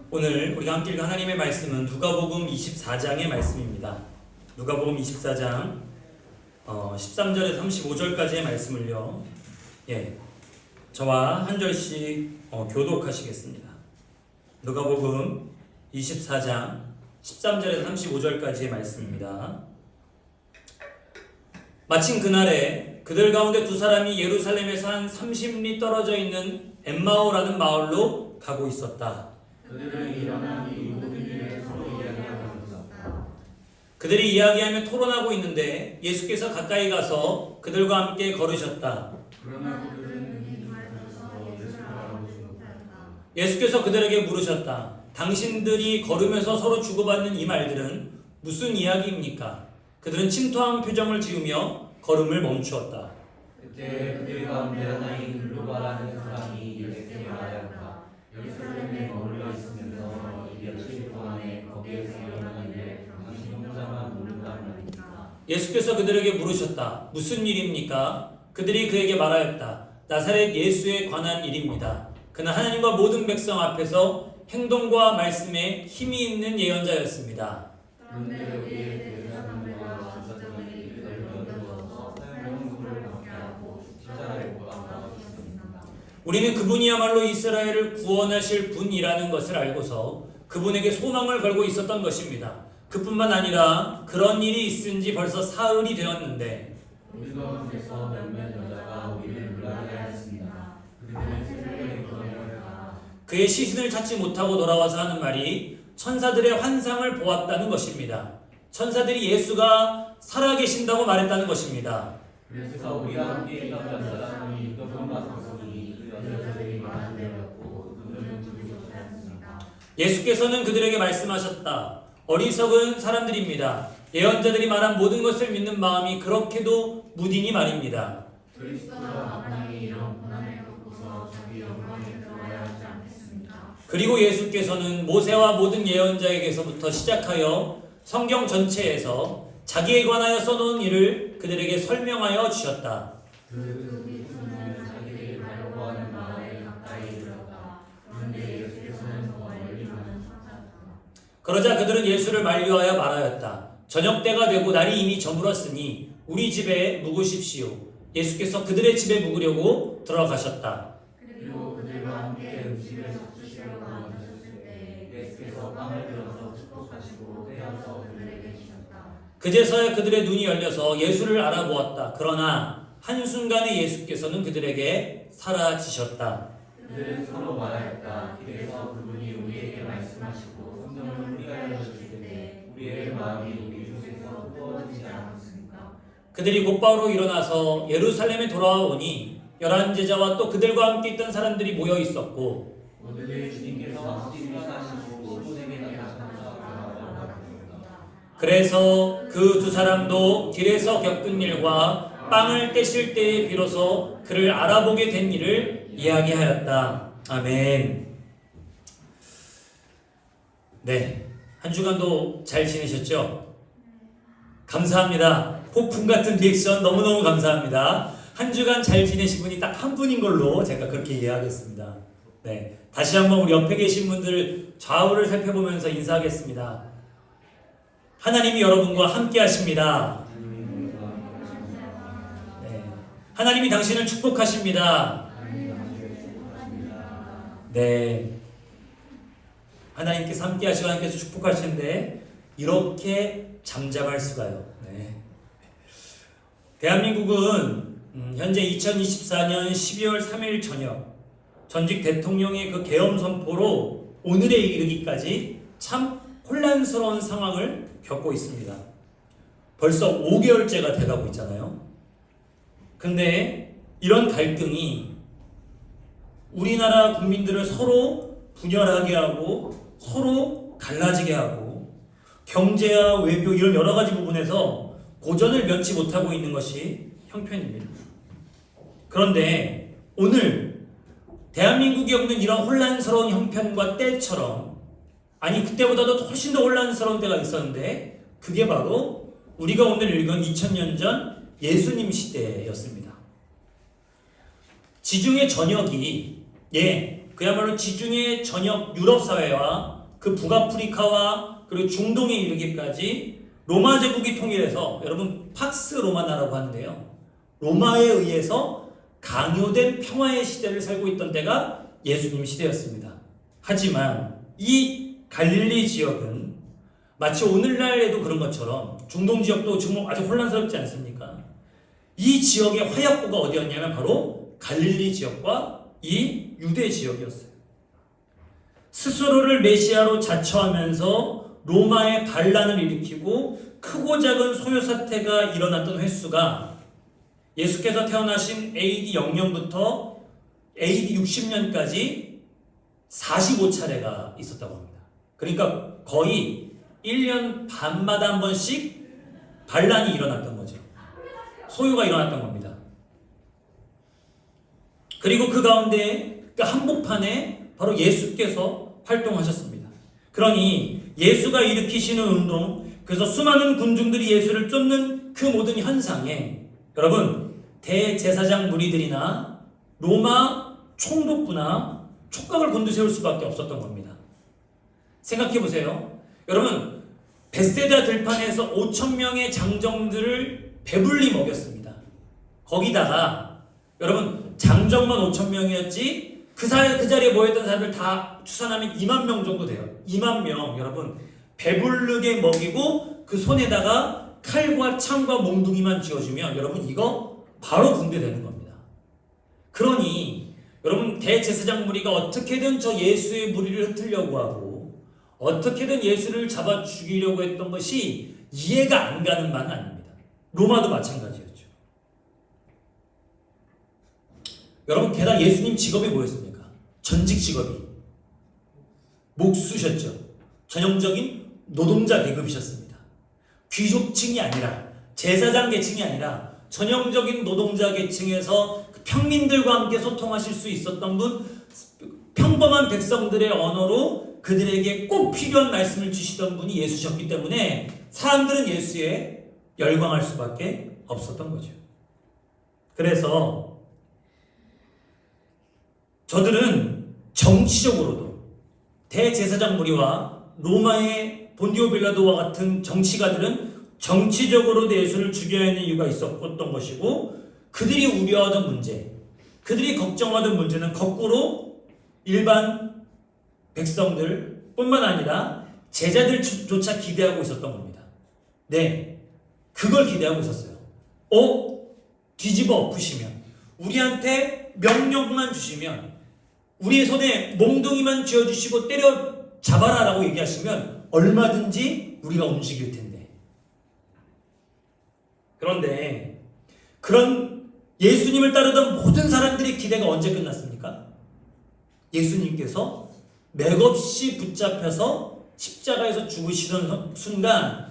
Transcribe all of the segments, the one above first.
오늘 우리가 함께 읽은 하나님의 말씀은 누가복음 24장의 말씀입니다. 누가복음 24장 13절에서 35절까지의 말씀을요. 저와 한 절씩 교독하시겠습니다. 누가복음 24장 13절에서 35절까지의 말씀입니다. 마침 그날에 그들 가운데 두 사람이 예루살렘에서 한 30리 떨어져 있는 엠마오라는 마을로 가고 있었다. 그들은 일어나 이 모든 일에 서로 이야기하고 있었다. 그들이 이야기하며 토론하고 있는데 예수께서 가까이 가서 그들과 함께 걸으셨다. 그러나 그들은 눈이 밝아서 예수를 알아보지 못하였다. 예수께서 그들에게 물으셨다. 당신들이 걸으면서 서로 주고받는 이 말들은 무슨 이야기입니까? 그들은 침통한 표정을 지으며 걸음을 멈추었다. 그때 그들 가운데 하나인 글로바라는 사람이 예수께 말하였다. 예루살렘에 머물러 있으면서 이 며칠 동안에 거기에서 일어난 일에 당신 혼자만 모른단 말입니다. 예수께서 그들에게 물으셨다. 무슨 일입니까? 그들이 그에게 말하였다. 나사렛 예수에 관한 일입니다. 그는 하나님과 모든 백성 앞에서 행동과 말씀에 힘이 있는 예언자였습니다. 그런데 우리의 대사관과 주자들이 그들을 연두어서 사형을 받게 하고 십자가에 못 박아 죽였습니다. 우리는 그분이야말로 이스라엘을 구원하실 분이라는 것을 알고서 그분에게 소망을 걸고 있었던 것입니다. 그뿐만 아니라 그런 일이 있은 지 벌써 사흘이 되었는데 우리 가운데서 몇몇 여자가 우리를 놀라게 하였습니다. 그들은 새벽에 일어나다가 그의 시신을 찾지 못하고 돌아와서 하는 말이 천사들의 환상을 보았다는 것입니다. 천사들이 예수가 살아계신다고 말했다는 것입니다. 그래서 우리와 함께 있던 여자들이 그분과 서서히 그 여자들이 말한 대로였고 그들은 두려워하지 않습니다. 예수께서는 그들에게 말씀하셨다. 어리석은 사람들입니다. 예언자들이 말한 모든 것을 믿는 마음이 그렇게도 무디니 말입니다. 그리스도가 만약에 이런 고난을 겪고서 자기 영광에 들어가야 하지 않겠습니까? 그리고 예수께서는 모세와 모든 예언자에게서부터 시작하여 성경 전체에서 자기에 관하여 써놓은 일을 그들에게 설명하여 주셨다. 그 예수는 자기를 가려고 하는 마을에 가까이 이르렀다. 그런데 예수께서는 더 멀리 가는 찾았다. 그러자 그들은 예수를 만류하여 말하였다. 저녁 때가 되고 날이 이미 저물었으니 우리 집에 묵으십시오. 예수께서 그들의 집에 묵으려고 들어가셨다. 그리고 그들과 함께 음식을 섭주시려고 앉으셨을 때 예수께서 빵을 들어서 축복하시고 떼어서 그들에게 주셨다. 그제서야 그들의 눈이 열려서 예수를 알아보았다. 그러나 한순간에 예수께서는 그들에게 사라지셨다. 그들은 서로 말하였다. 길에서 그분이 우리에게 말씀하시고 성경을 우리가 열어주실 때 우리의 마음이 우리 중에서 뜨거워지지 않았습니까? 그들이 곧바로 일어나서 예루살렘에 돌아오니 11제자와 또 그들과 함께 있던 사람들이 모여 있었고 모두들 주님께서 시위하시고 시몬에게 나타나셨다고 말하였습니다. 그래서 그 두 사람도 길에서 겪은 일과 빵을 떼실 때에 비로소 그를 알아보게 된 일을 이야기하였다. 아멘. 네, 한 주간도 잘 지내셨죠? 감사합니다. 폭풍 같은 리액션 너무너무 감사합니다. 한 주간 잘 지내신 분이 딱 한 분인 걸로 제가 그렇게 이해하겠습니다. 네, 다시 한번 우리 옆에 계신 분들 좌우를 살펴보면서 인사하겠습니다. 하나님이 여러분과 함께 하십니다. 네, 하나님이 당신을 축복하십니다. 네, 하나님께서 함께 하시고 하나님께서 축복하시는데 이렇게 잠잠할 수가요. 네. 대한민국은 현재 2024년 12월 3일 저녁 전직 대통령의 그 계엄 선포로 오늘에 이르기까지 참 혼란스러운 상황을 겪고 있습니다. 벌써 5개월째가 돼가고 있잖아요. 근데 이런 갈등이 우리나라 국민들을 서로 분열하게 하고 서로 갈라지게 하고 경제와 외교 이런 여러 가지 부분에서 고전을 면치 못하고 있는 것이 형편입니다. 그런데 오늘 대한민국이 겪는 이런 혼란스러운 형편과 때처럼 아니 그때보다도 훨씬 더 혼란스러운 때가 있었는데 그게 바로 우리가 오늘 읽은 2000년 전 예수님 시대였습니다. 지중해 전역이 그야말로 지중해 전역 유럽 사회와 그 북아프리카와 그리고 중동에 이르기까지 로마 제국이 통일해서 여러분 팍스 로마나라고 하는데요. 로마에 의해서 강요된 평화의 시대를 살고 있던 때가 예수님 시대였습니다. 하지만 이 갈릴리 지역은 마치 오늘날에도 그런 것처럼 중동 지역도 지금 아주 혼란스럽지 않습니까? 이 지역의 화약고가 어디였냐면 바로 갈릴리 지역과 이 유대 지역이었어요. 스스로를 메시아로 자처하면서 로마의 반란을 일으키고 크고 작은 소요 사태가 일어났던 횟수가 예수께서 태어나신 AD 00부터 AD 60년까지 45차례가 있었다고 합니다. 그러니까 거의 1년 반마다 한 번씩 반란이 일어났던 거죠. 소요가 일어났던 겁니다. 그리고 그 가운데 그 한복판에 바로 예수께서 활동하셨습니다. 그러니 예수가 일으키시는 운동, 그래서 수많은 군중들이 예수를 쫓는 그 모든 현상에 여러분 대제사장 무리들이나 로마 총독부나 촉각을 곤두세울 수밖에 없었던 겁니다. 생각해 보세요. 여러분 베세다 들판에서 5,000명의 장정들을 배불리 먹였습니다. 거기다가 여러분 장정만 5,000명이었지 그 자리에 모였던 사람들 다 추산하면 2만 명 정도 돼요. 2만 명 여러분 배부르게 먹이고 그 손에다가 칼과 창과 몽둥이만 쥐어주면 여러분 이거 바로 붕괴되는 겁니다. 그러니 여러분 대제사장 무리가 어떻게든 저 예수의 무리를 흩으려고 하고 어떻게든 예수를 잡아 죽이려고 했던 것이 이해가 안 가는 바는 아닙니다. 로마도 마찬가지였죠. 여러분 게다가 예수님 직업이 뭐였습니까? 전직 직업이 목수셨죠. 전형적인 노동자 계급이셨습니다. 귀족층이 아니라 제사장 계층이 아니라 전형적인 노동자 계층에서 평민들과 함께 소통하실 수 있었던 분, 평범한 백성들의 언어로 그들에게 꼭 필요한 말씀을 주시던 분이 예수셨기 때문에 사람들은 예수에 열광할 수밖에 없었던 거죠. 그래서 저들은 정치적으로도 대제사장 무리와 로마의 본디오 빌라도와 같은 정치가들은 정치적으로도 예수를 죽여야 하는 이유가 있었던 것이고 그들이 우려하던 문제, 그들이 걱정하던 문제는 거꾸로 일반 백성들 뿐만 아니라 제자들조차 기대하고 있었던 겁니다. 네, 그걸 기대하고 있었어요. 뒤집어 엎으시면 우리한테 명령만 주시면 우리의 손에 몽둥이만 쥐어주시고 때려 잡아라라고 얘기하시면 얼마든지 우리가 움직일 텐데. 그런데 그런 예수님을 따르던 모든 사람들의 기대가 언제 끝났습니까? 예수님께서 맥없이 붙잡혀서 십자가에서 죽으시던 순간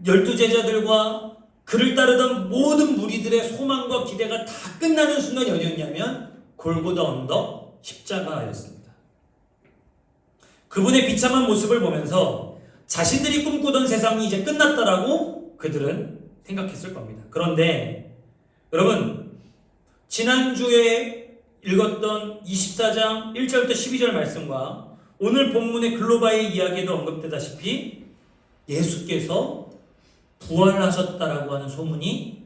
12제자들과 그를 따르던 모든 무리들의 소망과 기대가 다 끝나는 순간이 어디였냐면 골고다 언덕 십자가였습니다. 그분의 비참한 모습을 보면서 자신들이 꿈꾸던 세상이 이제 끝났다라고 그들은 생각했을 겁니다. 그런데 여러분 지난주에 읽었던 24장 1절부터 12절 말씀과 오늘 본문의 글로바의 이야기에도 언급되다시피 예수께서 부활하셨다라고 하는 소문이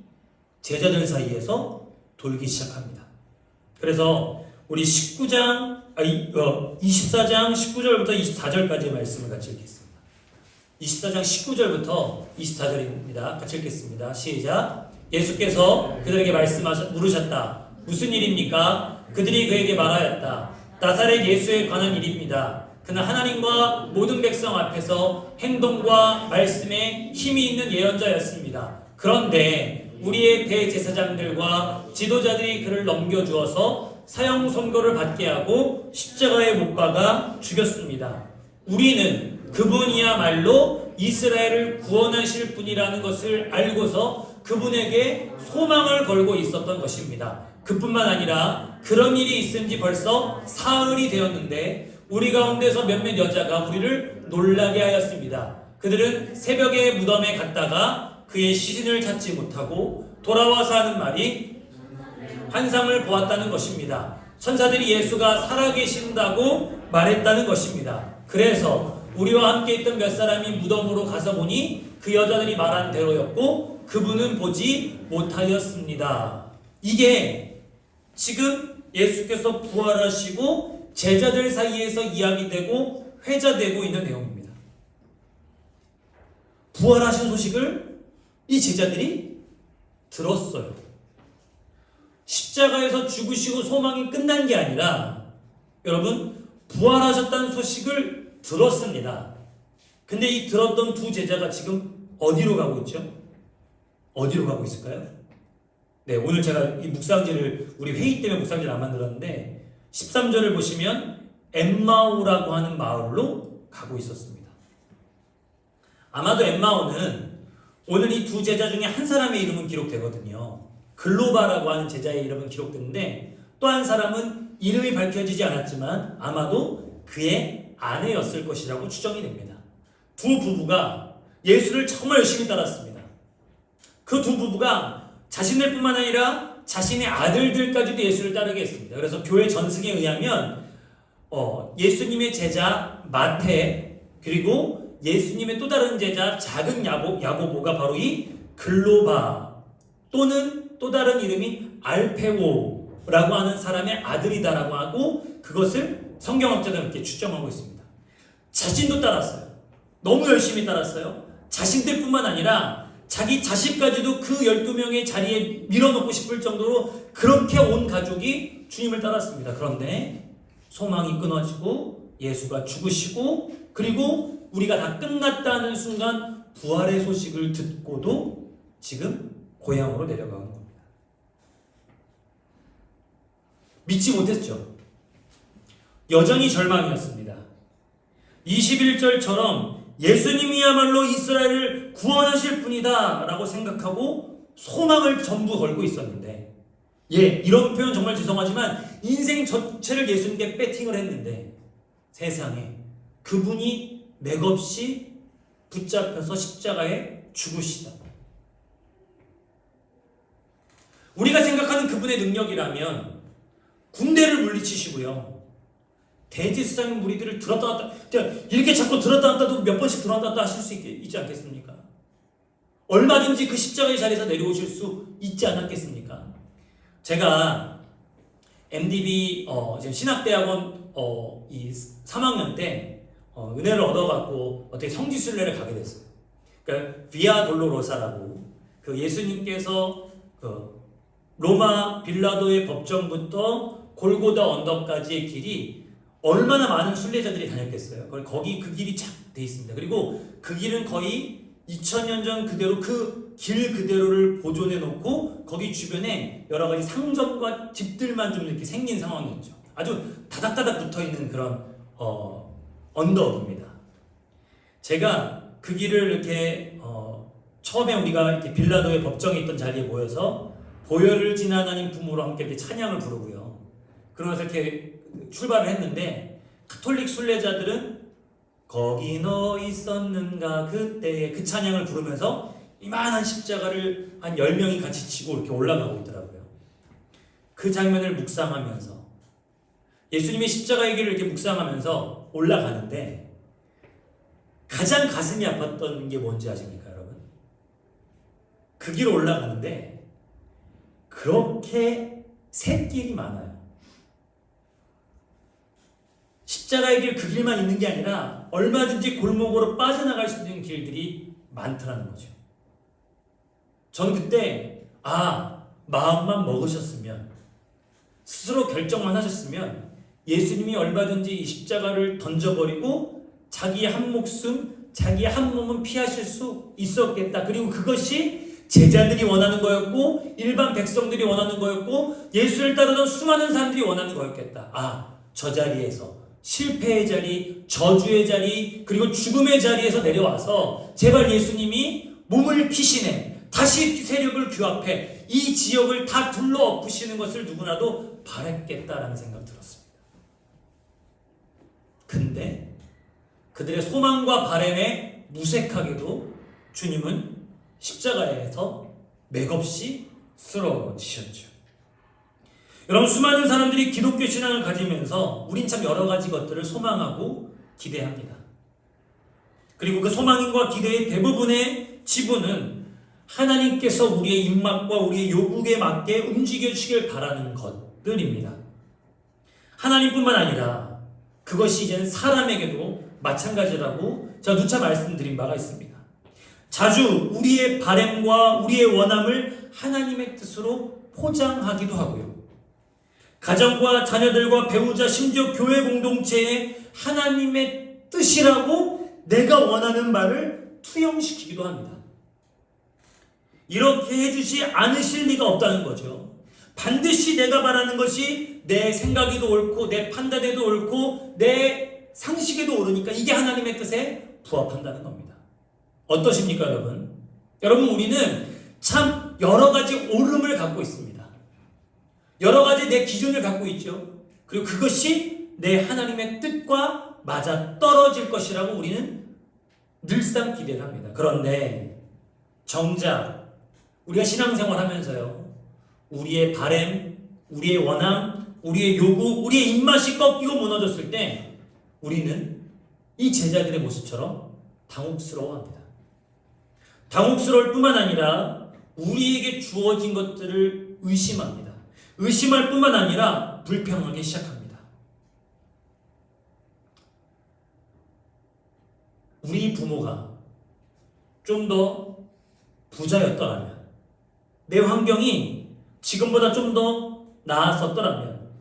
제자들 사이에서 돌기 시작합니다. 그래서 우리 24장 19절부터 24절까지의 말씀을 같이 읽겠습니다. 24장 19절부터 24절입니다. 같이 읽겠습니다. 시작. 예수께서 그들에게 물으셨다. 무슨 일입니까? 그들이 그에게 말하였다. 나사렛 예수에 관한 일입니다. 그는 하나님과 모든 백성 앞에서 행동과 말씀에 힘이 있는 예언자였습니다. 그런데 우리의 대제사장들과 지도자들이 그를 넘겨주어서 사형 선고를 받게 하고 십자가에 못 박아 죽였습니다. 우리는 그분이야말로 이스라엘을 구원하실 분이라는 것을 알고서 그분에게 소망을 걸고 있었던 것입니다. 그뿐만 아니라 그런 일이 있은 지 벌써 사흘이 되었는데 우리 가운데서 몇몇 여자가 우리를 놀라게 하였습니다. 그들은 새벽에 무덤에 갔다가 그의 시신을 찾지 못하고 돌아와서 하는 말이 환상을 보았다는 것입니다. 천사들이 예수가 살아계신다고 말했다는 것입니다. 그래서 우리와 함께 있던 몇 사람이 무덤으로 가서 보니 그 여자들이 말한 대로였고 그분은 보지 못하였습니다. 이게 지금 예수께서 부활하시고 제자들 사이에서 이야기되고 회자되고 있는 내용입니다. 부활하신 소식을 이 제자들이 들었어요. 십자가에서 죽으시고 소망이 끝난 게 아니라 여러분 부활하셨다는 소식을 들었습니다. 근데 이 들었던 두 제자가 지금 어디로 가고 있죠? 어디로 가고 있을까요? 네, 오늘 제가 이 묵상지를 우리 회의 때문에 묵상지를 안 만들었는데 13절을 보시면 엠마오라고 하는 마을로 가고 있었습니다. 아마도 엠마오는 오늘 이 두 제자 중에 한 사람의 이름은 기록되거든요. 글로바라고 하는 제자의 이름은 기록되는데 또 한 사람은 이름이 밝혀지지 않았지만 아마도 그의 아내였을 것이라고 추정이 됩니다. 두 부부가 예수를 정말 열심히 따랐습니다. 그 두 부부가 자신들 뿐만 아니라 자신의 아들들까지도 예수를 따르게 했습니다. 그래서 교회 전승에 의하면 예수님의 제자 마태 그리고 예수님의 또 다른 제자 작은 야고보가 바로 이 글로바 또는 또 다른 이름이 알페오라고 하는 사람의 아들이다라고 하고 그것을 성경학자들은 이렇게 추정하고 있습니다. 자신도 따랐어요. 너무 열심히 따랐어요. 자신들뿐만 아니라 자기 자식까지도 그 12명의 자리에 밀어넣고 싶을 정도로 그렇게 온 가족이 주님을 따랐습니다. 그런데 소망이 끊어지고 예수가 죽으시고 그리고 우리가 다 끝났다는 순간 부활의 소식을 듣고도 지금 고향으로 내려가는 겁니다. 믿지 못했죠. 여전히 절망이었습니다. 21절처럼 예수님이야말로 이스라엘을 구원하실 분이다 라고 생각하고 소망을 전부 걸고 있었는데 이런 표현 정말 죄송하지만 인생 전체를 예수님께 배팅을 했는데 세상에 그분이 맥없이 붙잡혀서 십자가에 죽으시다. 우리가 생각하는 그분의 능력이라면 군대를 물리치시고요. 대제사장 무리들을 들었다 놨다 이렇게 자꾸 들었다 놨다도 몇 번씩 들었다 놨다 하실 수 있지 않겠습니까? 얼마든지 그 십자가의 자리에서 내려오실 수 있지 않았겠습니까? 제가 MDB 지금 신학대학원 이 3학년 때 은혜를 얻어갖고 어떻게 성지순례를 가게 됐어요. 그러니까 비아 돌로로사라고 그 예수님께서 그 로마 빌라도의 법정부터 골고다 언덕까지의 길이 얼마나 많은 순례자들이 다녔겠어요. 거기 그 길이 착 돼 있습니다. 그리고 그 길은 거의 2000년 전 그대로 그 길 그대로를 보존해 놓고 거기 주변에 여러 가지 상점과 집들만 좀 이렇게 생긴 상황이었죠. 아주 다닥다닥 붙어 있는 그런 언덕입니다. 제가 그 길을 이렇게 처음에 우리가 이렇게 빌라도의 법정에 있던 자리에 모여서 보혈을 지나 하나님 부모로 함께 이렇게 찬양을 부르고요. 그러면서 이렇게 출발을 했는데 가톨릭 순례자들은 거기 너 있었는가 그때의 그 찬양을 부르면서 이만한 십자가를 한 10명이 같이 지고 이렇게 올라가고 있더라고요. 그 장면을 묵상하면서 예수님의 십자가의 길을 이렇게 묵상하면서 올라가는데 가장 가슴이 아팠던 게 뭔지 아십니까, 여러분? 그 길 올라가는데 그렇게 샛길이 많아요. 십자가의 길 그 길만 있는 게 아니라 얼마든지 골목으로 빠져나갈 수 있는 길들이 많더라는 거죠. 저는 그때 마음만 먹으셨으면 스스로 결정만 하셨으면 예수님이 얼마든지 이 십자가를 던져버리고 자기의 한 목숨, 자기의 한 몸은 피하실 수 있었겠다. 그리고 그것이 제자들이 원하는 거였고 일반 백성들이 원하는 거였고 예수를 따르던 수많은 사람들이 원하는 거였겠다. 저 자리에서 실패의 자리, 저주의 자리, 그리고 죽음의 자리에서 내려와서 제발 예수님이 몸을 피시네 다시 세력을 규합해 이 지역을 다 둘러엎으시는 것을 누구나도 바랬겠다라는 생각이 들었습니다. 근데 그들의 소망과 바램에 무색하게도 주님은 십자가에서 맥없이 쓰러지셨죠. 여러분, 수많은 사람들이 기독교 신앙을 가지면서 우린 참 여러 가지 것들을 소망하고 기대합니다. 그리고 그 소망과 기대의 대부분의 지분은 하나님께서 우리의 입맛과 우리의 요구에 맞게 움직여 주시길 바라는 것들입니다. 하나님뿐만 아니라 그것이 이제는 사람에게도 마찬가지라고 제가 누차 말씀드린 바가 있습니다. 자주 우리의 바램과 우리의 원함을 하나님의 뜻으로 포장하기도 하고요. 가정과 자녀들과 배우자, 심지어 교회 공동체에 하나님의 뜻이라고 내가 원하는 말을 투영시키기도 합니다. 이렇게 해주지 않으실 리가 없다는 거죠. 반드시 내가 바라는 것이 내 생각에도 옳고 내 판단에도 옳고 내 상식에도 옳으니까 이게 하나님의 뜻에 부합한다는 겁니다. 어떠십니까, 여러분? 여러분, 우리는 참 여러 가지 옳음을 갖고 있습니다. 여러 가지 내 기준을 갖고 있죠. 그리고 그것이 내 하나님의 뜻과 맞아 떨어질 것이라고 우리는 늘상 기대를 합니다. 그런데 정작 우리가 신앙생활 하면서요, 우리의 바램, 우리의 원함, 우리의 요구, 우리의 입맛이 꺾이고 무너졌을 때 우리는 이 제자들의 모습처럼 당혹스러워합니다. 당혹스러울 뿐만 아니라 우리에게 주어진 것들을 의심합니다. 의심할 뿐만 아니라 불평하기 시작합니다. 우리 부모가 좀 더 부자였더라면, 내 환경이 지금보다 좀 더 나았었더라면,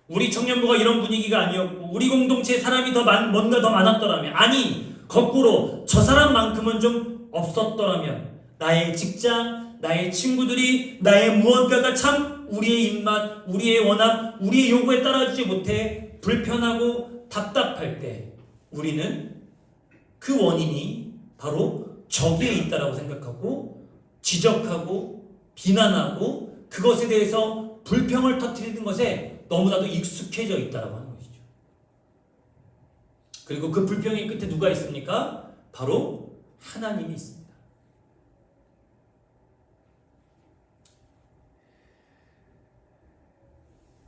우리 청년부가 이런 분위기가 아니었고 우리 공동체에 사람이 뭔가 더 많았더라면, 아니 거꾸로 저 사람만큼은 좀 없었더라면, 나의 직장, 나의 친구들이 나의 무언가가 참 우리의 입맛, 우리의 원함, 우리의 요구에 따라주지 못해 불편하고 답답할 때 우리는 그 원인이 바로 저기에 있다라고 생각하고 지적하고 비난하고 그것에 대해서 불평을 터뜨리는 것에 너무나도 익숙해져 있다라고 하는 것이죠. 그리고 그 불평의 끝에 누가 있습니까? 바로 하나님이 있습니다.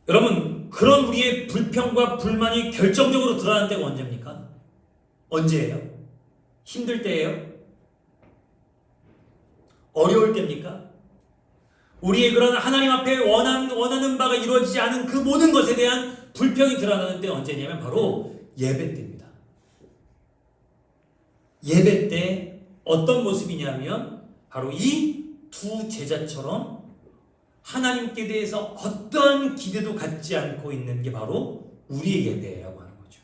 여러분, 그런 우리의 불평과 불만이 결정적으로 드러나는 때가 언제입니까? 언제예요? 힘들 때예요? 어려울 때입니까? 우리의 그런 하나님 앞에 원하는 바가 이루어지지 않은 그 모든 것에 대한 불평이 드러나는 때 언제냐면 바로 예배 때입니다. 예배 때 어떤 모습이냐면 바로 이 두 제자처럼 하나님께 대해서 어떤 기대도 갖지 않고 있는 게 바로 우리의 예배라고 하는 거죠.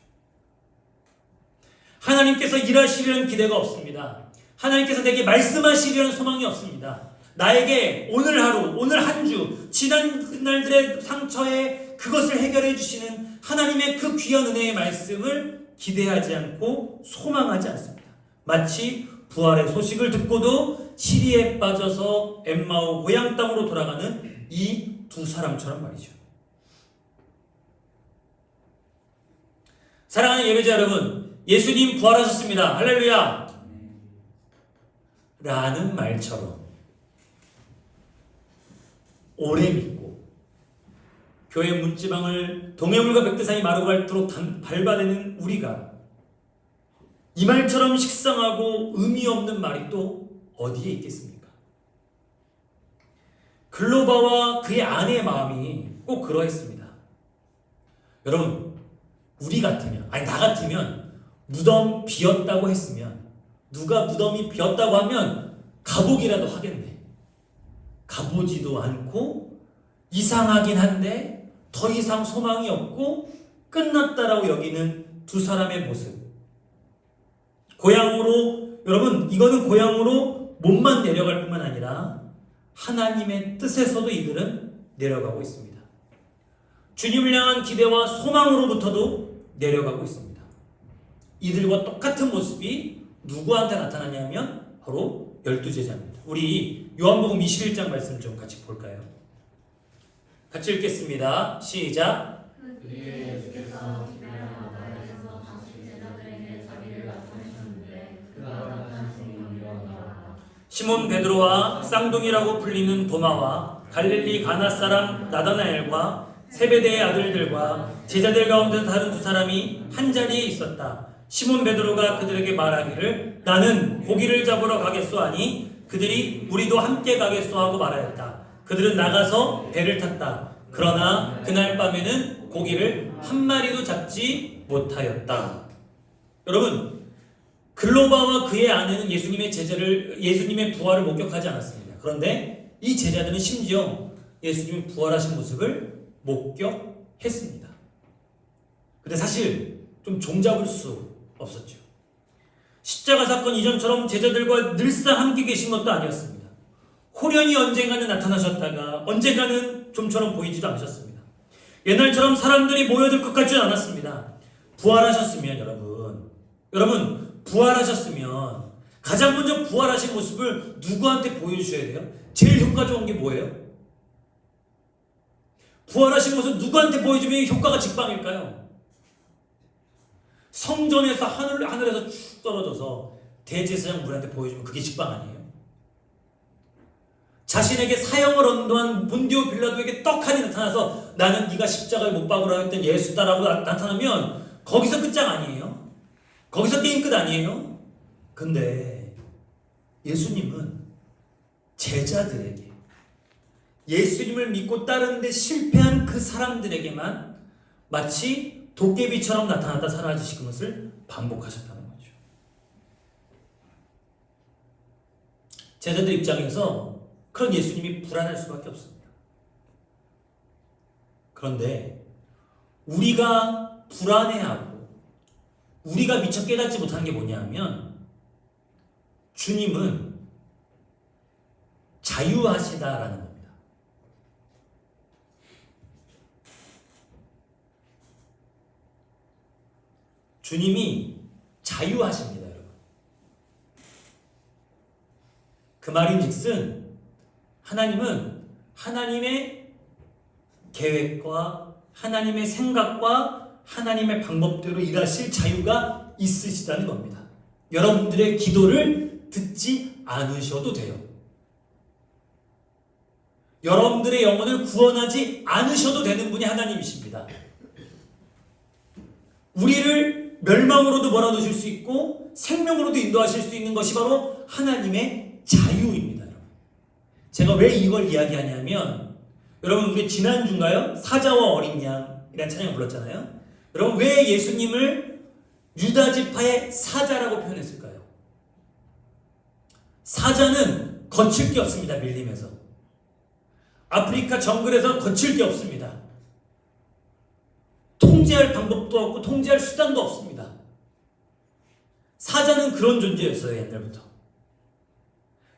하나님께서 일하시려는 기대가 없습니다. 하나님께서 내게 말씀하시려는 소망이 없습니다. 나에게 오늘 하루, 오늘 한 주, 지난 그날들의 상처에 그것을 해결해 주시는 하나님의 그 귀한 은혜의 말씀을 기대하지 않고 소망하지 않습니다. 마치 부활의 소식을 듣고도 시리에 빠져서 엠마오 고향 땅으로 돌아가는 이 두 사람처럼 말이죠. 사랑하는 예배자 여러분, 예수님 부활하셨습니다. 할렐루야! 라는 말처럼 오래 믿고 교회 문지방을 동해물과 백두산이 마르고 닳도록 밟아내는 우리가 이 말처럼 식상하고 의미 없는 말이 또 어디에 있겠습니까? 글로바와 그의 아내의 마음이 꼭 그러했습니다. 여러분, 우리 같으면, 나 같으면 무덤 비었다고 했으면, 누가 무덤이 비었다고 하면 가보기라도 하겠네. 가보지도 않고 이상하긴 한데 더 이상 소망이 없고 끝났다라고 여기는 두 사람의 모습. 고향으로, 여러분, 이거는 고향으로 몸만 내려갈 뿐만 아니라 하나님의 뜻에서도 이들은 내려가고 있습니다. 주님을 향한 기대와 소망으로부터도 내려가고 있습니다. 이들과 똑같은 모습이 누구한테 나타나냐면 바로 12제자입니다. 우리 요한복음 21장 말씀 좀 같이 볼까요? 같이 읽겠습니다. 시작. 시몬 베드로와 쌍둥이라고 불리는 도마와 갈릴리 가나 사람 나다나엘과 세베대의 아들들과 제자들 가운데 다른 두 사람이 한 자리에 있었다. 시몬 베드로가 그들에게 말하기를 나는 고기를 잡으러 가겠소 하니 그들이 우리도 함께 가겠소 하고 말하였다. 그들은 나가서 배를 탔다. 그러나 그날 밤에는 고기를 한 마리도 잡지 못하였다. 여러분, 글로바와 그의 아내는 예수님의 부활을 목격하지 않았습니다. 그런데 이 제자들은 심지어 예수님이 부활하신 모습을 목격했습니다. 근데 사실 좀 종잡을 수 없었죠. 십자가 사건 이전처럼 제자들과 늘상 함께 계신 것도 아니었습니다. 호련히 언젠가는 나타나셨다가 언젠가는 좀처럼 보이지도 않으셨습니다. 옛날처럼 사람들이 모여들 것 같지는 않았습니다. 부활하셨으면 여러분 부활하셨으면 가장 먼저 부활하신 모습을 누구한테 보여주셔야 돼요? 제일 효과 좋은 게 뭐예요? 부활하신 모습 누구한테 보여주면 효과가 직방일까요? 성전에서 하늘에서 쭉 떨어져서 대제사장 분한테 보여주면 그게 직방 아니에요? 자신에게 사형을 언도한 본디오 빌라도에게 떡하니 나타나서 나는 네가 십자가에 못 박으라 했던 예수다라고 나타나면 거기서 끝장 아니에요? 거기서 게임 끝 아니에요? 근데 예수님은 제자들에게 예수님을 믿고 따르는데 실패한 그 사람들에게만 마치 도깨비처럼 나타났다 사라지신 것을 반복하셨다는 거죠. 제자들 입장에서 그런 예수님이 불안할 수밖에 없습니다. 그런데 우리가 불안해하고 우리가 미처 깨닫지 못하는 게 뭐냐면 주님은 자유하시다라는 겁니다. 주님이 자유하십니다, 여러분. 그 말인즉슨 하나님은 하나님의 계획과 하나님의 생각과 하나님의 방법대로 일하실 자유가 있으시다는 겁니다. 여러분들의 기도를 듣지 않으셔도 돼요. 여러분들의 영혼을 구원하지 않으셔도 되는 분이 하나님이십니다. 우리를 멸망으로도 몰아넣으실 수 있고 생명으로도 인도하실 수 있는 것이 바로 하나님의 자유입니다. 여러분. 제가 왜 이걸 이야기하냐면 여러분 우리 지난주인가요? 사자와 어린 양이라는 찬양 불렀잖아요. 여러분 왜 예수님을 유다 지파의 사자라고 표현했을까요? 사자는 거칠 게 없습니다. 밀림에서. 아프리카 정글에서 거칠 게 없습니다. 통제할 방법도 없고 통제할 수단도 없습니다. 사자는 그런 존재였어요. 옛날부터.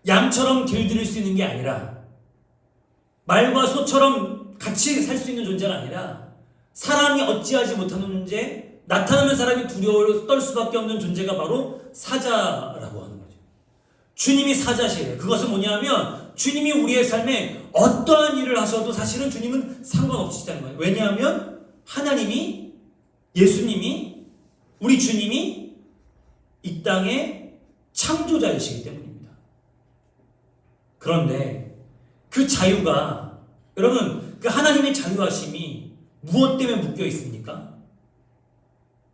양처럼 길들일 수 있는 게 아니라 말과 소처럼 같이 살 수 있는 존재가 아니라 사람이 어찌하지 못하는 존재, 나타나면 사람이 두려워 떨 수밖에 없는 존재가 바로 사자라고 하는 거죠. 주님이 사자시래요. 그것은 뭐냐면 주님이 우리의 삶에 어떠한 일을 하셔도 사실은 주님은 상관없으시다는 거예요. 왜냐하면 하나님이, 예수님이, 우리 주님이 이 땅의 창조자이시기 때문입니다. 그런데 그 자유가, 여러분, 그 하나님의 자유하심이 무엇 때문에 묶여 있습니까?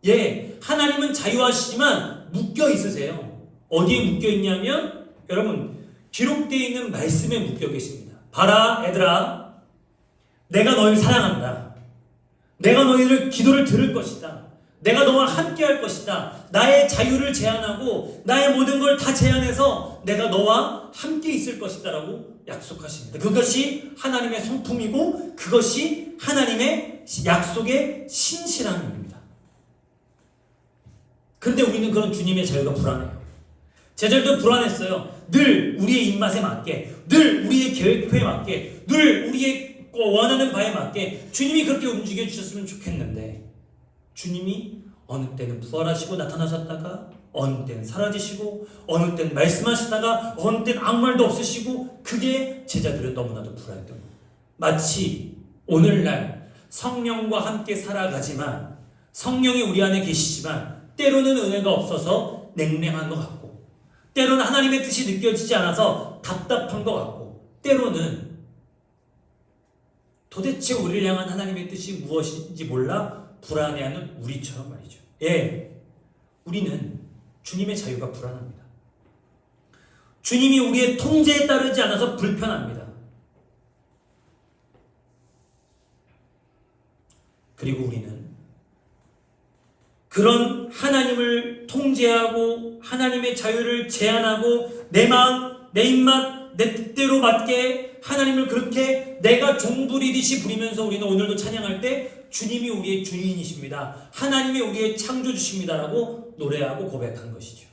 예, 하나님은 자유하시지만 묶여 있으세요. 어디에 묶여 있냐면, 여러분, 기록되어 있는 말씀에 묶여 계십니다. 봐라, 얘들아. 내가 너희를 사랑한다. 내가 너희를 기도를 들을 것이다. 내가 너와 함께 할 것이다. 나의 자유를 제한하고 나의 모든 걸 다 제한해서 내가 너와 함께 있을 것이다 라고 약속하십니다. 그것이 하나님의 성품이고 그것이 하나님의 약속의 신실함입니다. 그런데 우리는 그런 주님의 자유가 불안해요. 제자들도 불안했어요. 늘 우리의 입맛에 맞게, 늘 우리의 계획표에 맞게, 늘 우리의 원하는 바에 맞게 주님이 그렇게 움직여 주셨으면 좋겠는데 주님이 어느 때는 부활하시고 나타나셨다가 어느 때는 사라지시고 어느 때는 말씀하시다가 어느 때는 아무 말도 없으시고 그게 제자들은 너무나도 불안했던 거예요. 마치 오늘날 성령과 함께 살아가지만 성령이 우리 안에 계시지만 때로는 은혜가 없어서 냉랭한 것 같고 때로는 하나님의 뜻이 느껴지지 않아서 답답한 것 같고 때로는 도대체 우리를 향한 하나님의 뜻이 무엇인지 몰라 불안해하는 우리처럼 말이죠. 예, 우리는 주님의 자유가 불안합니다. 주님이 우리의 통제에 따르지 않아서 불편합니다. 그리고 우리는 그런 하나님을 통제하고 하나님의 자유를 제한하고 내 마음, 내 입맛, 내 뜻대로 맞게 하나님을 그렇게 내가 종부리듯이 부리면서 우리는 오늘도 찬양할 때 주님이 우리의 주인이십니다. 하나님이 우리의 창조주십니다라고 노래하고 고백한 것이죠.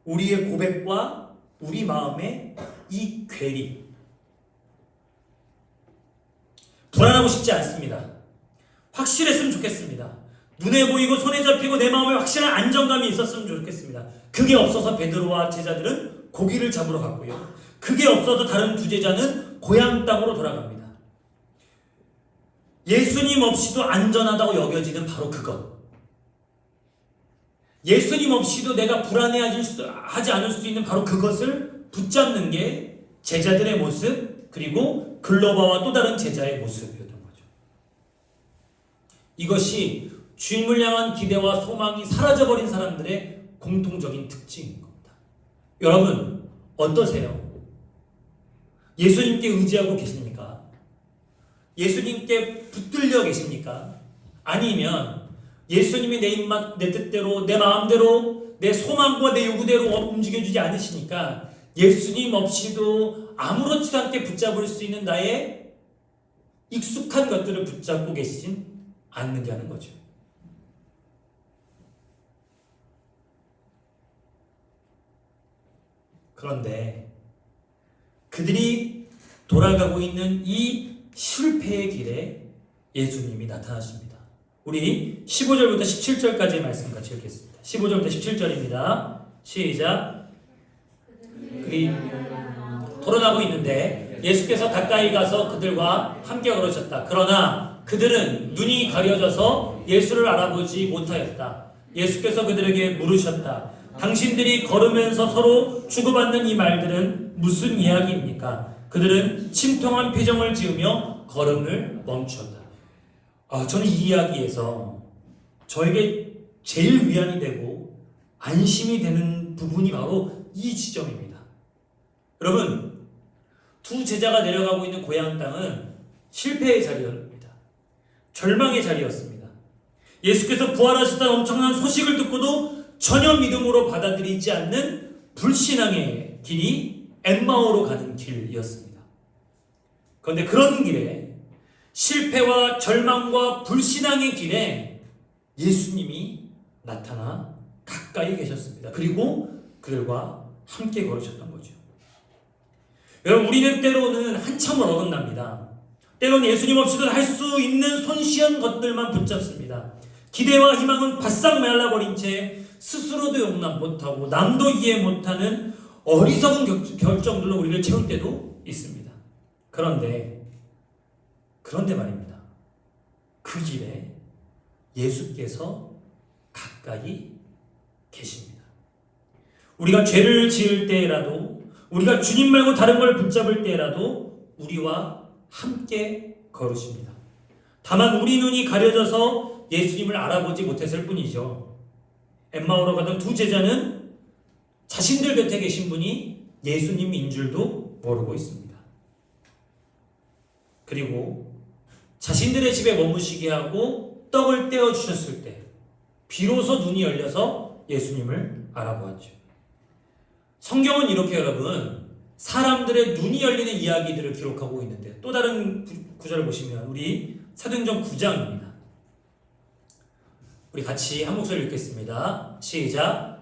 우리의 고백과 우리 마음의 이 괴리, 불안하고 싶지 않습니다. 확실했으면 좋겠습니다. 눈에 보이고 손에 잡히고 내 마음에 확실한 안정감이 있었으면 좋겠습니다. 그게 없어서 베드로와 제자들은 고기를 잡으러 갔고요. 그게 없어서 다른 두 제자는 고향 땅으로 돌아갑니다. 예수님 없이도 안전하다고 여겨지는 바로 그것. 예수님 없이도 내가 불안해하지 않을 수 있는 바로 그것을 붙잡는 게 제자들의 모습, 그리고 글로바와 또 다른 제자의 모습이었던 거죠. 이것이 주님을 향한 기대와 소망이 사라져버린 사람들의 공통적인 특징인 겁니다. 여러분 어떠세요? 예수님께 의지하고 계십니까? 예수님께 붙들려 계십니까? 아니면 예수님이 내 입맛, 내 뜻대로, 내 마음대로, 내 소망과 내 요구대로 움직여주지 않으시니까 예수님 없이도 아무렇지도 않게 붙잡을 수 있는 나의 익숙한 것들을 붙잡고 계시진 않는 게 하는 거죠. 그런데 그들이 돌아가고 있는 이 실패의 길에 예수님이 나타나십니다. 우리 15절부터 17절까지의 말씀 같이 읽겠습니다. 15절부터 17절입니다. 시작. 그들이 토론하고 있는데 예수께서 가까이 가서 그들과 함께 걸으셨다. 그러나 그들은 눈이 가려져서 예수를 알아보지 못하였다. 예수께서 그들에게 물으셨다. 당신들이 걸으면서 서로 주고받는 이 말들은 무슨 이야기입니까? 그들은 침통한 표정을 지으며 걸음을 멈추었다. 저는 이 이야기에서 저에게 제일 위안이 되고 안심이 되는 부분이 바로 이 지점입니다. 여러분, 두 제자가 내려가고 있는 고향 땅은 실패의 자리였습니다. 절망의 자리였습니다. 예수께서 부활하셨다는 엄청난 소식을 듣고도 전혀 믿음으로 받아들이지 않는 불신앙의 길이 엠마오로 가는 길이었습니다. 그런데 그런 길에 실패와 절망과 불신앙의 길에 예수님이 나타나 가까이 계셨습니다. 그리고 그들과 함께 걸으셨던 거죠. 여러분, 우리는 때로는 한참을 어긋납니다. 때로는 예수님 없이도 할 수 있는 손쉬운 것들만 붙잡습니다. 기대와 희망은 바싹 말라버린 채 스스로도 용납 못하고 남도 이해 못하는 어리석은 결정들로 우리를 채울 때도 있습니다. 그런데 말입니다. 그 길에 예수께서 가까이 계십니다. 우리가 죄를 지을 때라도, 우리가 주님 말고 다른 걸 붙잡을 때라도 우리와 함께 걸으십니다. 다만 우리 눈이 가려져서 예수님을 알아보지 못했을 뿐이죠. 엠마오로 가던 두 제자는 자신들 곁에 계신 분이 예수님인 줄도 모르고 있습니다. 그리고 자신들의 집에 머무시게 하고 떡을 떼어주셨을 때 비로소 눈이 열려서 예수님을 알아보았죠. 성경은 이렇게 여러분, 사람들의 눈이 열리는 이야기들을 기록하고 있는데, 또 다른 구절을 보시면 우리 사도행전 9장입니다. 우리 같이 한 목소리 읽겠습니다. 시작.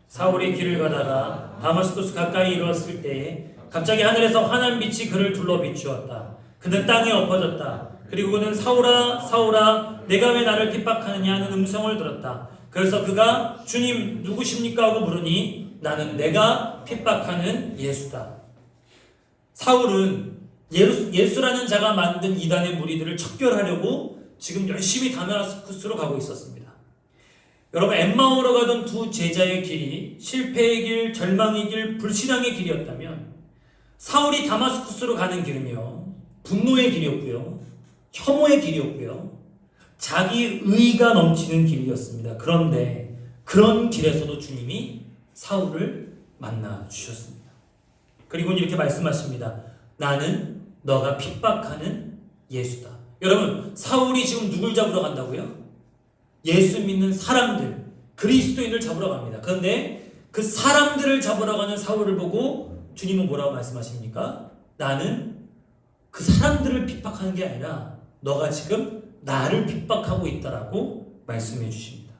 사울이 길을 가다가 다마스쿠스 가까이 이르렀을 때에 갑자기 하늘에서 환한 빛이 그를 둘러 비추었다. 그는 땅에 엎어졌다. 그리고 그는 사울아 사울아 내가 왜 나를 핍박하느냐 하는 음성을 들었다. 그래서 그가 주님 누구십니까 하고 물으니 나는 내가 핍박하는 예수다. 사울은 예수라는 자가 만든 이단의 무리들을 척결하려고 지금 열심히 다마스쿠스로 가고 있었습니다. 여러분, 엠마오로 가던 두 제자의 길이 실패의 길, 절망의 길, 불신앙의 길이었다면 사울이 다마스쿠스로 가는 길은요, 분노의 길이었고요, 혐오의 길이었고요, 자기 의가 넘치는 길이었습니다. 그런데 그런 길에서도 주님이 사울을 만나 주셨습니다. 그리고 이렇게 말씀하십니다. 나는 너가 핍박하는 예수다. 여러분, 사울이 지금 누굴 잡으러 간다고요? 예수 믿는 사람들, 그리스도인을 잡으러 갑니다. 그런데 그 사람들을 잡으러 가는 사울을 보고 주님은 뭐라고 말씀하십니까? 나는 그 사람들을 핍박하는 게 아니라 너가 지금 나를 핍박하고 있다라고 말씀해 주십니다.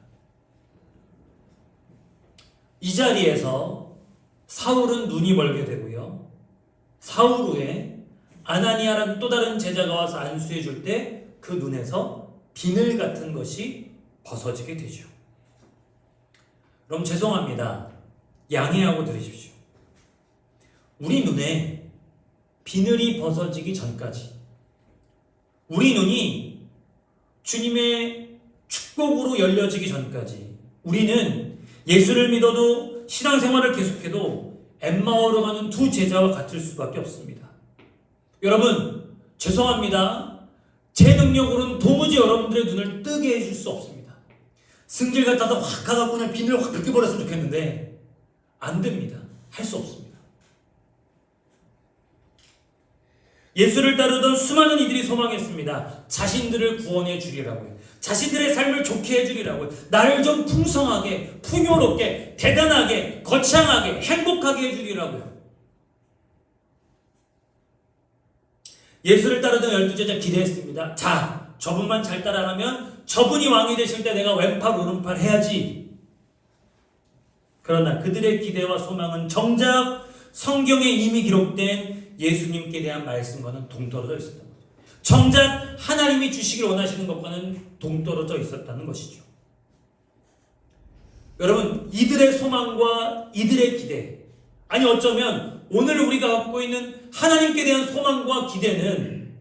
이 자리에서 사울은 눈이 멀게 되고요. 사울 후에 아나니아라는 또 다른 제자가 와서 안수해 줄 때 그 눈에서 비늘 같은 것이 벗어지게 되죠. 그럼 죄송합니다. 양해하고 들으십시오. 우리 눈에 비늘이 벗어지기 전까지, 우리 눈이 주님의 축복으로 열려지기 전까지 우리는 예수를 믿어도 신앙생활을 계속해도 엠마오로 가는 두 제자와 같을 수밖에 없습니다. 여러분, 죄송합니다. 제 능력으로는 도무지 여러분들의 눈을 뜨게 해줄 수 없습니다. 승질 갖다가 확 가갖고 그냥 비늘을 확 벗겨버렸으면 좋겠는데 안 됩니다. 할 수 없습니다. 예수를 따르던 수많은 이들이 소망했습니다. 자신들을 구원해 주리라고요. 자신들의 삶을 좋게 해주리라고요. 나를 좀 풍성하게, 풍요롭게, 대단하게, 거창하게, 행복하게 해주리라고요. 예수를 따르던 12제자 기대했습니다. 자, 저분만 잘 따라가면 저분이 왕이 되실 때 내가 왼팔 오른팔 해야지. 그러나 그들의 기대와 소망은 정작 성경에 이미 기록된 예수님께 대한 말씀과는 동떨어져 있었던 거죠. 정작 하나님이 주시길 원하시는 것과는 동떨어져 있었다는 것이죠. 여러분, 이들의 소망과 이들의 기대, 아니 어쩌면 오늘 우리가 갖고 있는 하나님께 대한 소망과 기대는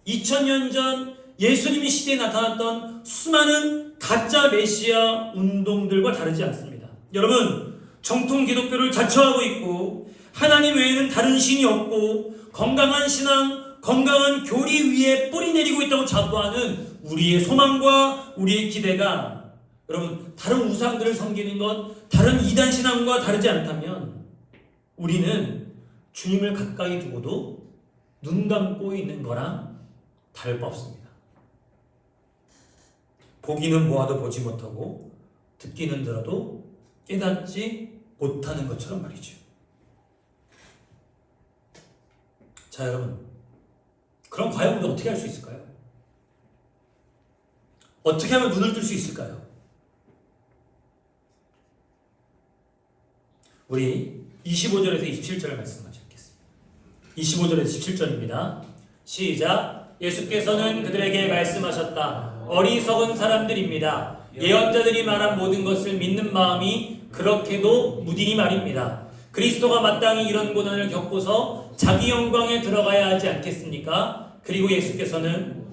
2000년 전 예수님이 시대에 나타났던 수많은 가짜 메시아 운동들과 다르지 않습니다. 여러분, 정통 기독교를 자처하고 있고 하나님 외에는 다른 신이 없고 건강한 신앙, 건강한 교리 위에 뿌리 내리고 있다고 자부하는 우리의 소망과 우리의 기대가 여러분 다른 우상들을 섬기는 것, 다른 이단 신앙과 다르지 않다면 우리는 주님을 가까이 두고도 눈 감고 있는 거랑 다를 바 없습니다. 보기는 보아도 보지 못하고 듣기는 들어도 깨닫지 못하는 것처럼 말이죠. 자, 여러분, 그럼 과연 우리가 어떻게 할 수 있을까요? 어떻게 하면 눈을 뜰 수 있을까요? 우리 25절에서 27절을 말씀하겠습니다. 25절에서 17절입니다. 시작. 예수께서는 그들에게 말씀하셨다. 어리석은 사람들입니다. 예언자들이 말한 모든 것을 믿는 마음이 그렇게도 무디니 말입니다. 그리스도가 마땅히 이런 고난을 겪고서 자기 영광에 들어가야 하지 않겠습니까? 그리고 예수께서는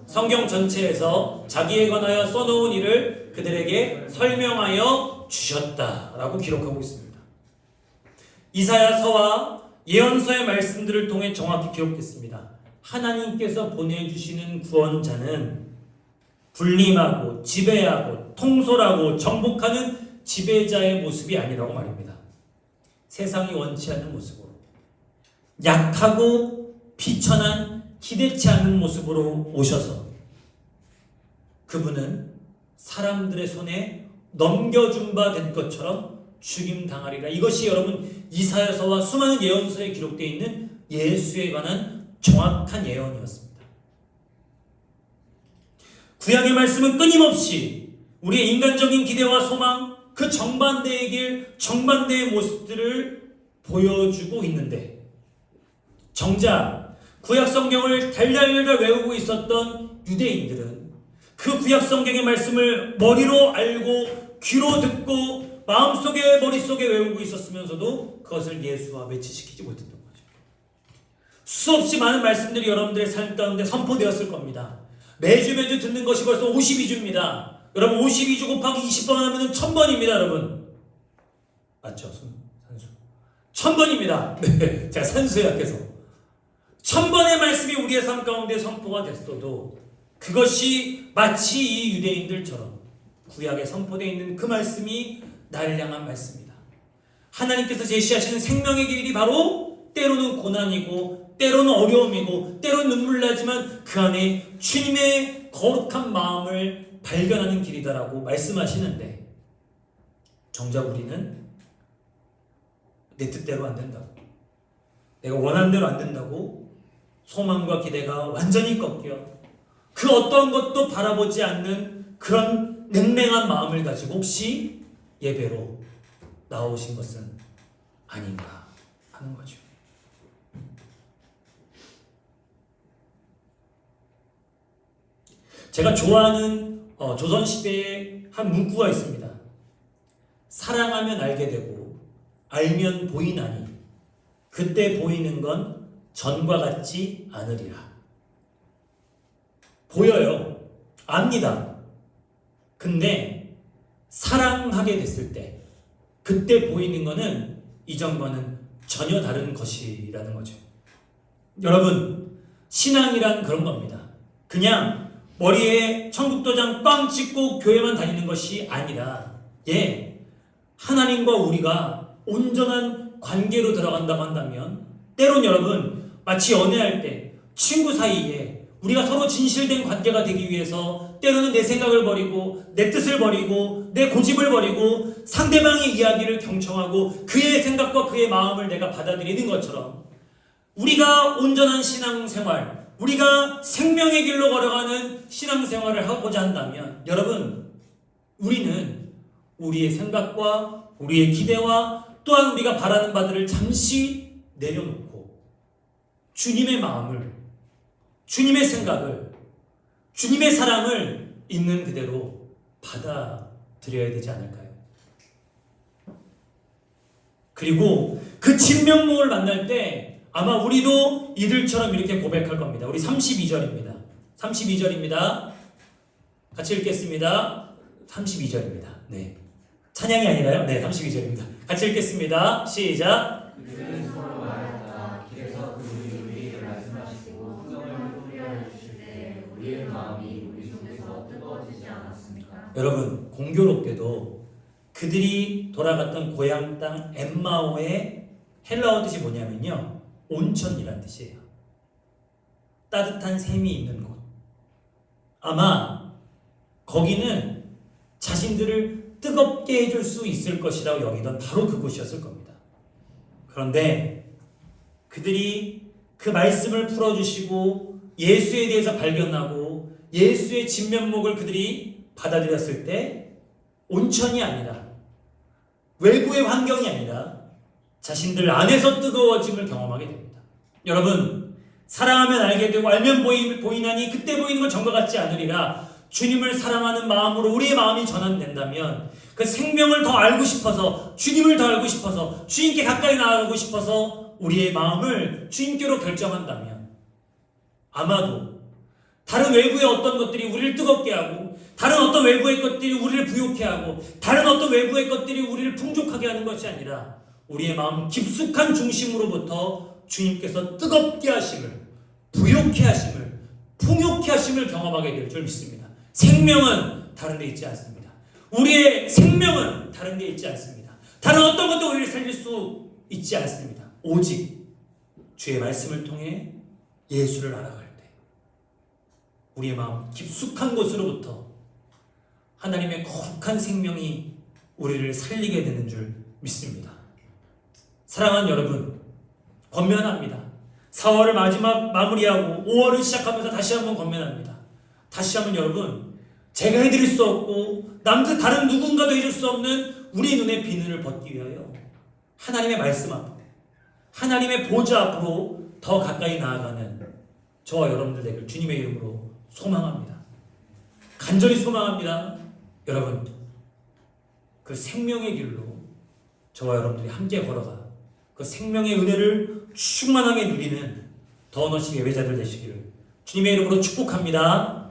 성경 전체에서 자기에 관하여 써놓은 일을 그들에게 설명하여 주셨다라고 기록하고 있습니다. 이사야서와 예언서의 말씀들을 통해 정확히 기록됐습니다. 하나님께서 보내주시는 구원자는 군림하고 지배하고 통솔하고 정복하는 지배자의 모습이 아니라고 말입니다. 세상이 원치 않는 모습으로, 약하고 비천한 기대치 않는 모습으로 오셔서 그분은 사람들의 손에 넘겨준 바 된 것처럼 죽임 당하리라. 이것이 여러분 이사야서와 수많은 예언서에 기록되어 있는 예수에 관한 정확한 예언이었습니다. 구약의 말씀은 끊임없이 우리의 인간적인 기대와 소망, 그 정반대의 길, 정반대의 모습들을 보여주고 있는데 정작 구약 성경을 달달달 외우고 있었던 유대인들은 그 구약 성경의 말씀을 머리로 알고 귀로 듣고 마음속에 머릿속에 외우고 있었으면서도 그것을 예수와 매치시키지 못했던 거죠. 수없이 많은 말씀들이 여러분들의 삶 가운데 선포되었을 겁니다. 매주 듣는 것이 벌써 52주입니다. 여러분 52주 곱하기 20번 하면 1000번입니다. 여러분 맞죠? 산수 1000번입니다. 네, 제가 산수에 약해서 1000번의 말씀이 우리의 삶 가운데 선포가 됐어도 그것이 마치 이 유대인들처럼 구약에 선포되어 있는 그 말씀이 나를 향한 말씀이다. 하나님께서 제시하시는 생명의 길이 바로 때로는 고난이고 때로는 어려움이고 때로는 눈물 나지만 그 안에 주님의 거룩한 마음을 발견하는 길이다라고 말씀하시는데 정작 우리는 내 뜻대로 안 된다고, 내가 원하는 대로 안 된다고 소망과 기대가 완전히 꺾여 그 어떤 것도 바라보지 않는 그런 냉랭한 마음을 가지고 혹시 예배로 나오신 것은 아닌가 하는 거죠. 제가 좋아하는 조선시대의 한 문구가 있습니다. 사랑하면 알게 되고 알면 보이나니 그때 보이는 건 전과 같지 않으리라. 보여요. 압니다. 근데 사랑하게 됐을 때 그때 보이는 거는 이전과는 전혀 다른 것이라는 거죠. 여러분, 신앙이란 그런 겁니다. 그냥 머리에 청국도장 꽝 찍고 교회만 다니는 것이 아니라 하나님과 우리가 온전한 관계로 들어간다고 한다면 때론 여러분 마치 연애할 때 친구 사이에 우리가 서로 진실된 관계가 되기 위해서 때로는 내 생각을 버리고 내 뜻을 버리고 내 고집을 버리고 상대방의 이야기를 경청하고 그의 생각과 그의 마음을 내가 받아들이는 것처럼 우리가 온전한 신앙생활, 우리가 생명의 길로 걸어가는 신앙생활을 하고자 한다면 여러분, 우리는 우리의 생각과 우리의 기대와 또한 우리가 바라는 바들을 잠시 내려놓고 주님의 마음을, 주님의 생각을, 주님의 사랑을 있는 그대로 받아들여야 되지 않을까요? 그리고 그 진면목을 만날 때 아마 우리도 이들처럼 이렇게 고백할 겁니다. 우리 32절입니다. 32절입니다. 같이 읽겠습니다. 32절입니다. 네. 찬양이 아니라요? 네, 32절입니다. 같이 읽겠습니다. 시작. 그들은 서로 말하다가 길에서 우리에게 말씀하시고 성경을 풀이하여 주실 때 우리의 마음이 우리 속에서 뜨거워지지 않았습니까? 여러분, 공교롭게도 그들이 돌아갔던 고향 땅 엠마오의 헬라어 뜻이 뭐냐면요, 온천이란 뜻이에요. 따뜻한 샘이 있는 곳. 아마 거기는 자신들을 뜨겁게 해줄 수 있을 것이라고 여기던 바로 그곳이었을 겁니다. 그런데 그들이 그 말씀을 풀어주시고 예수에 대해서 발견하고 예수의 진면목을 그들이 받아들였을 때 온천이 아니라 외부의 환경이 아니라 자신들 안에서 뜨거워짐을 경험하게 됩니다. 여러분, 사랑하면 알게 되고 알면 보이나니 그때 보이는 건 전과 같지 않으리라. 주님을 사랑하는 마음으로 우리의 마음이 전환된다면 그 생명을 더 알고 싶어서, 주님을 더 알고 싶어서, 주님께 가까이 나아가고 싶어서 우리의 마음을 주님께로 결정한다면 아마도 다른 외부의 어떤 것들이 우리를 뜨겁게 하고 다른 어떤 외부의 것들이 우리를 부욕해 하고 다른 어떤 외부의 것들이 우리를 풍족하게 하는 것이 아니라 우리의 마음 깊숙한 중심으로부터 주님께서 뜨겁게 하심을, 부욕해 하심을, 풍요케 하심을 경험하게 될 줄 믿습니다. 생명은 다른 데 있지 않습니다. 우리의 생명은 다른 데 있지 않습니다. 다른 어떤 것도 우리를 살릴 수 있지 않습니다. 오직 주의 말씀을 통해 예수를 알아갈 때 우리의 마음 깊숙한 곳으로부터 하나님의 거룩한 생명이 우리를 살리게 되는 줄 믿습니다. 사랑하는 여러분, 권면합니다. 4월을 마지막 마무리하고 5월을 시작하면서 다시 한번 권면합니다. 다시 한번 여러분, 제가 해드릴 수 없고 다른 누군가도 해줄 수 없는 우리 눈의 비늘을 벗기 위하여 하나님의 말씀 앞으로, 하나님의 보좌 앞으로 더 가까이 나아가는 저와 여러분들 되길 주님의 이름으로 소망합니다. 간절히 소망합니다. 여러분, 그 생명의 길로 저와 여러분들이 함께 걸어가 그 생명의 은혜를 충만하게 누리는 더 너시 예배자들 되시기를 주님의 이름으로 축복합니다.